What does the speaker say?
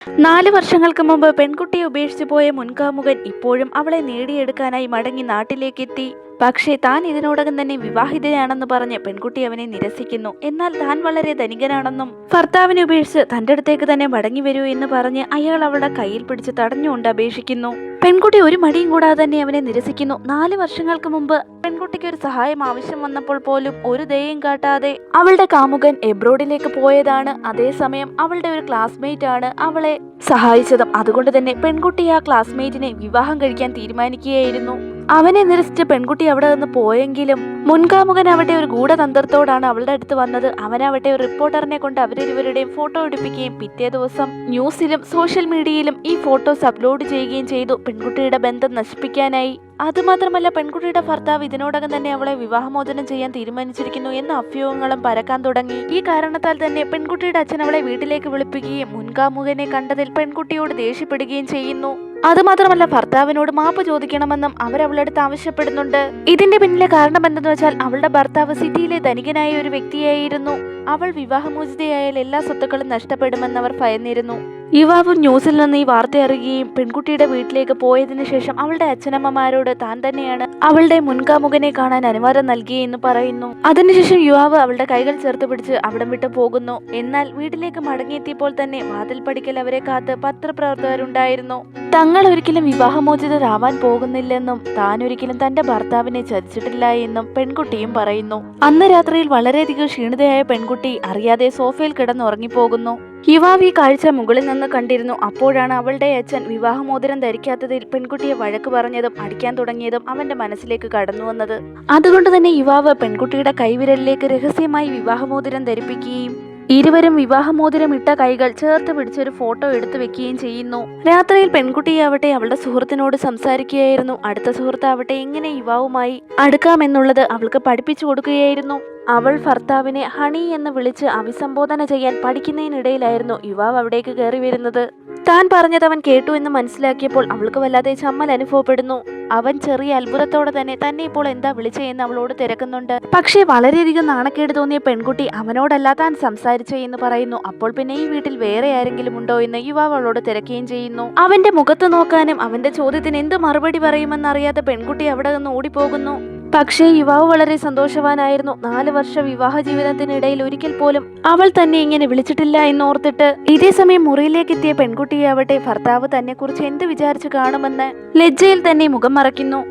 4 വർഷങ്ങൾക്ക് മുമ്പ് പെൺകുട്ടിയെ ഉപേക്ഷിച്ചു പോയ മുൻകാമുകൻ ഇപ്പോഴും അവളെ നേടിയെടുക്കാനായി മടങ്ങി നാട്ടിലേക്കെത്തി. പക്ഷേ താൻ ഇതിനോടകം തന്നെ വിവാഹിതയാണെന്ന് പറഞ്ഞ് പെൺകുട്ടി അവനെ നിരസിക്കുന്നു. എന്നാൽ താൻ വളരെ ധനികനാണെന്നും ഭർത്താവിനെ ഉപേക്ഷിച്ച് തന്റെ അടുത്തേക്ക് തന്നെ മടങ്ങി വരൂ എന്ന് പറഞ്ഞ് അയാൾ അവളുടെ കയ്യിൽ പിടിച്ച് തടഞ്ഞുകൊണ്ട് അപേക്ഷിക്കുന്നു. പെൺകുട്ടി ഒരു മടിയും കൂടാതെ തന്നെ അവനെ നിരസിക്കുന്നു. 4 വർഷങ്ങൾക്ക് മുമ്പ് പെൺകുട്ടിക്ക് ഒരു സഹായം ആവശ്യം വന്നപ്പോൾ പോലും ഒരു ദയയും കാട്ടാതെ അവളുടെ കാമുകൻ എബ്രോഡിലേക്ക് പോയതാണ്. അതേസമയം അവളുടെ ഒരു ക്ലാസ്മേറ്റ് ആണ് അവളെ സഹായിച്ചതും. അതുകൊണ്ട് തന്നെ പെൺകുട്ടി ആ ക്ലാസ്മേറ്റിനെ വിവാഹം കഴിക്കാൻ തീരുമാനിക്കുകയായിരുന്നു. അവനെ നിരസിച്ച് പെൺകുട്ടി അവിടെ നിന്ന് പോയെങ്കിലും മുൻകാമുകൻ അവരുടെ ഒരു ഗൂഢതന്ത്രത്തോടാണ് അവളുടെ അടുത്ത് വന്നത്. അവനവട്ടെ ഒരു റിപ്പോർട്ടറിനെ കൊണ്ട് അവരിരുവരുടെയും ഫോട്ടോ എടുപ്പിക്കുകയും പിറ്റേ ദിവസം ന്യൂസിലും സോഷ്യൽ മീഡിയയിലും ഈ ഫോട്ടോസ് അപ്ലോഡ് ചെയ്യുകയും ചെയ്തു, പെൺകുട്ടിയുടെ ബന്ധം നശിപ്പിക്കാനായി. അതുമാത്രമല്ല, പെൺകുട്ടിയുടെ ഭർത്താവ് ഇതിനോടകം തന്നെ അവളെ വിവാഹമോചനം ചെയ്യാൻ തീരുമാനിച്ചിരിക്കുന്നു എന്ന അഭ്യൂഹങ്ങളും പരക്കാൻ തുടങ്ങി. ഈ കാരണത്താൽ തന്നെ പെൺകുട്ടിയുടെ അച്ഛൻ അവളെ വീട്ടിലേക്ക് വിളിപ്പിക്കുകയും മുൻകാമുകനെ കണ്ടതിൽ പെൺകുട്ടിയോട് ദേഷ്യപ്പെടുകയും ചെയ്യുന്നു. അതുമാത്രമല്ല, ഭർത്താവിനോട് മാപ്പ് ചോദിക്കണമെന്നും അവരവളടുത്ത് ആവശ്യപ്പെടുന്നുണ്ട്. ഇതിന്റെ പിന്നിലെ കാരണം എന്തെന്ന് വെച്ചാൽ അവളുടെ ഭർത്താവ് സിറ്റിയിലെ ധനികനായ ഒരു വ്യക്തിയായിരുന്നു. അവൾ വിവാഹമോചിതയായാൽ എല്ലാ സ്വത്തുക്കളും നഷ്ടപ്പെടുമെന്ന് അവർ ഭയന്നിരുന്നു. യുവാവ് ന്യൂസിൽ നിന്ന് ഈ വാർത്ത അറിയുകയും പെൺകുട്ടിയുടെ വീട്ടിലേക്ക് പോയതിനു ശേഷം അവളുടെ അച്ഛനമ്മമാരോട് താൻ തന്നെയാണ് അവളുടെ മുൻകാമുകനെ കാണാൻ അനുവാദം നൽകിയെന്ന് പറയുന്നു. അതിനുശേഷം യുവാവ് അവളുടെ കൈകൾ ചേർത്ത് പിടിച്ച് അവിടം വിട്ട് പോകുന്നു. എന്നാൽ വീട്ടിലേക്ക് മടങ്ങിയെത്തിയപ്പോൾ തന്നെ വാതിൽപ്പടിക്കൽ അവരെ കാത്ത് പത്രപ്രവർത്തകരുണ്ടായിരുന്നു. തങ്ങൾ ഒരിക്കലും വിവാഹമോചിതരാവാൻ പോകുന്നില്ലെന്നും താൻ ഒരിക്കലും തന്റെ ഭർത്താവിനെ ചതിച്ചിട്ടില്ല എന്നും പെൺകുട്ടിയും പറയുന്നു. അന്ന് രാത്രിയിൽ വളരെയധികം ക്ഷീണിതയായ പെൺകുട്ടി അറിയാതെ സോഫയിൽ കിടന്നുറങ്ങിപ്പോകുന്നു. യുവാവ് ഈ കാഴ്ച മുകളിൽ നിന്ന് കണ്ടിരുന്നു. അപ്പോഴാണ് അവളുടെ അച്ഛൻ വിവാഹമോതിരം ധരിക്കാത്തതിൽ പെൺകുട്ടിയെ വഴക്ക് പറഞ്ഞതും അടിക്കാൻ തുടങ്ങിയതും അവന്റെ മനസ്സിലേക്ക് കടന്നു വന്നത്. അതുകൊണ്ട് തന്നെ യുവാവ് പെൺകുട്ടിയുടെ കൈവിരലിലേക്ക് രഹസ്യമായി വിവാഹമോതിരം ധരിപ്പിക്കുകയും ഇരുവരും വിവാഹമോതിരം ഇട്ട കൈകൾ ചേർത്ത് പിടിച്ചൊരു ഫോട്ടോ എടുത്തു വെക്കുകയും ചെയ്യുന്നു. രാത്രിയിൽ പെൺകുട്ടിയാവട്ടെ അവളുടെ സുഹൃത്തിനോട് സംസാരിക്കുകയായിരുന്നു. അടുത്ത സുഹൃത്താവട്ടെ എങ്ങനെ യുവാവുമായി അടുക്കാമെന്നുള്ളത് അവൾക്ക് പഠിപ്പിച്ചു കൊടുക്കുകയായിരുന്നു. അവൾ ഭർത്താവിനെ ഹണി എന്ന് വിളിച്ച് അഭിസംബോധന ചെയ്യാൻ പഠിക്കുന്നതിനിടയിലായിരുന്നു യുവാവ് അവിടേക്ക് കയറി വരുന്നത്. താൻ പറഞ്ഞത് അവൻ കേട്ടു എന്ന് മനസ്സിലാക്കിയപ്പോൾ അവൾക്ക് വല്ലാതെ ചമ്മൽ അനുഭവപ്പെടുന്നു. അവൻ ചെറിയ അത്ഭുതത്തോടെ തന്നെ ഇപ്പോൾ എന്താ വിളിച്ചതെന്ന് അവളോട് തിരക്കുന്നുണ്ട്. പക്ഷേ വളരെയധികം നാണക്കേട് തോന്നിയ പെൺകുട്ടി അവനോടല്ല താൻ സംസാരിച്ചോ എന്ന് പറയുന്നു. അപ്പോൾ പിന്നെ ഈ വീട്ടിൽ വേറെ ആരെങ്കിലും ഉണ്ടോ എന്ന് യുവാവ് അവളോട് തിരക്കുകയും ചെയ്യുന്നു. അവന്റെ മുഖത്ത് നോക്കാനും അവന്റെ ചോദ്യത്തിന് എന്ത് മറുപടി പറയുമെന്നറിയാതെ പെൺകുട്ടി അവിടെ നിന്ന് ഓടിപ്പോകുന്നു. പക്ഷേ യുവാവ് വളരെ സന്തോഷവാനായിരുന്നു. 4 വർഷ വിവാഹ ജീവിതത്തിനിടയിൽ ഒരിക്കൽ പോലും അവൾ തന്നെ ഇങ്ങനെ വിളിച്ചിട്ടില്ല എന്നോർത്തിട്ട്. ഇതേ സമയം മുറിയിലേക്ക് എത്തിയ പെൺകുട്ടിയാവട്ടെ ഭർത്താവ് തന്നെ കുറിച്ച് എന്ത് വിചാരിച്ചു കാണുമെന്ന് ലജ്ജയിൽ തന്നെ മുഖം മറയ്ക്കുന്നു.